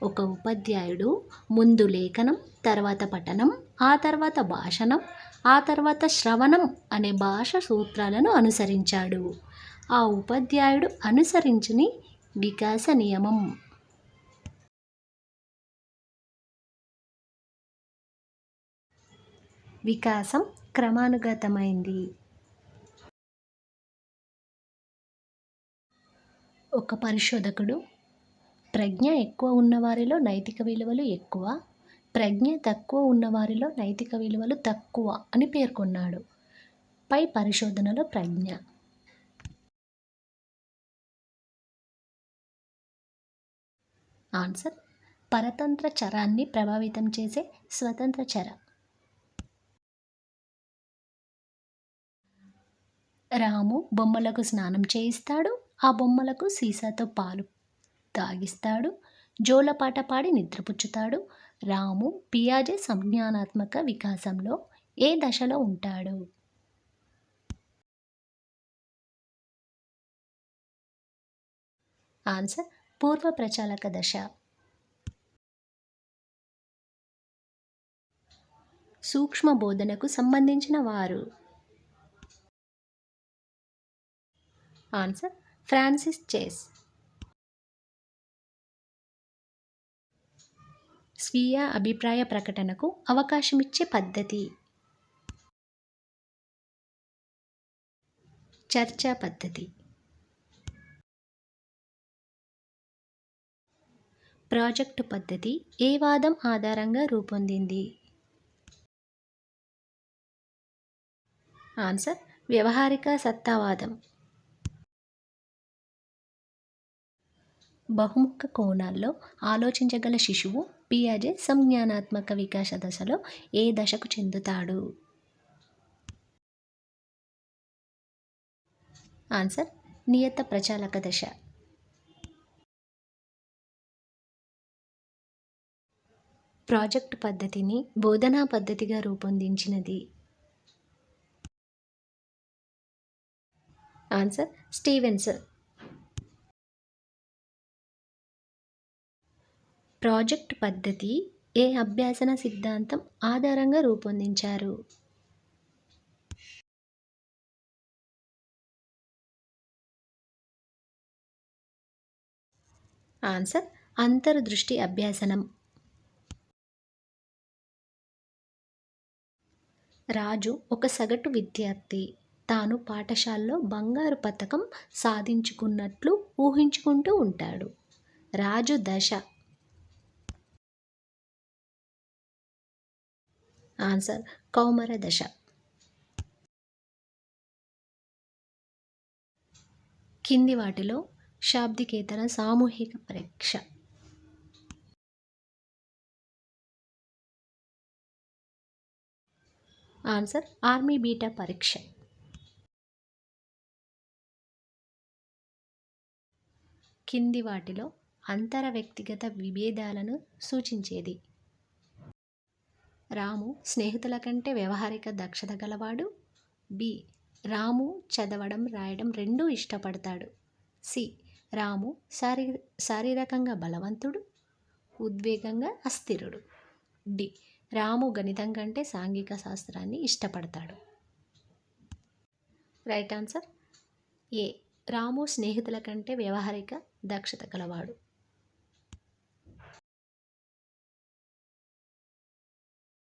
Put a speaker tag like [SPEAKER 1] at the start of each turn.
[SPEAKER 1] ఒక ఉపాధ్యాయుడు ముందు లేఖనం, తర్వాత పఠనం, ఆ తర్వాత భాషణం, ఆ తర్వాత శ్రవణం అనే భాష సూత్రాలను అనుసరించాడు. ఆ ఉపాధ్యాయుడు అనుసరించని వికాస నియమం. వికాసం క్రమానుగతమైంది. ఒక పరిశోధకుడు ప్రజ్ఞ ఎక్కువ ఉన్నవారిలో నైతిక విలువలు ఎక్కువ, ప్రజ్ఞ తక్కువ ఉన్నవారిలో నైతిక విలువలు తక్కువ అని పేర్కొన్నాడు. పై పరిశోధనలో ప్రజ్ఞ. ఆన్సర్: పరతంత్ర చరాన్ని ప్రభావితం చేసే స్వతంత్ర చర. రాము బొమ్మలకు స్నానం చేయిస్తాడు, ఆ బొమ్మలకు సీసాతో పాలు తాగిస్తాడు, జోలపాట పాడి నిద్రపుచ్చుతాడు. రాము పియాజే సంజ్ఞానాత్మక వికాసంలో ఏ దశలో ఉంటాడు? ఆన్సర్: పూర్వ ప్రచాలక దశ. సూక్ష్మ బోధనకు సంబంధించిన వారు. ఆన్సర్: ఫ్రాన్సిస్ చేస్. స్వీయ అభిప్రాయ ప్రకటనకు అవకాశమిచ్చే పద్ధతి. చర్చా పద్ధతి. ప్రాజెక్టు పద్ధతి ఏ వాదం ఆధారంగా రూపొందింది? ఆన్సర్: వ్యవహారిక సత్తావాదం. బహుముఖ కోణాల్లో ఆలోచించగల శిశువు పియాజే సంజ్ఞానాత్మక వికాస దశలో ఏ దశకు చెందుతాడు? ఆన్సర్: నియత ప్రచాలక దశ. ప్రాజెక్టు పద్ధతిని బోధనా పద్ధతిగా రూపొందించినది. Answer: Stevenson. ప్రాజెక్టు పద్ధతి ఏ అభ్యాసన సిద్ధాంతం ఆధారంగా రూపొందించారు? ఆన్సర్: అంతర్దృష్టి అభ్యాసనం. రాజు ఒక సగటు విద్యార్థి. తాను పాఠశాలలో బంగారు పతకం సాధించుకున్నట్లు ఊహించుకుంటూ ఉంటాడు. రాజు దశ. ఆన్సర్: కౌమార దశ. కింది వాటిలో శాబ్దికేతర సామూహిక పరీక్ష. ఆన్సర్: ఆర్మీ బీటా పరీక్ష. కింది వాటిలో అంతర వ్యక్తిగత విభేదాలను సూచించేది? రాము స్నేహితుల కంటే వ్యవహారిక దక్షత గలవాడు. బి. రాము చదవడం రాయడం రెండూ ఇష్టపడతాడు. సి. రాము శారీరకంగా బలవంతుడు, ఉద్వేగంగా అస్థిరుడు. డి. రాము గణితం కంటే సాంఘిక శాస్త్రాన్ని ఇష్టపడతాడు. రైట్ ఆన్సర్ ఏ. రాము స్నేహితుల కంటే వ్యవహారిక దక్షత గలవాడు.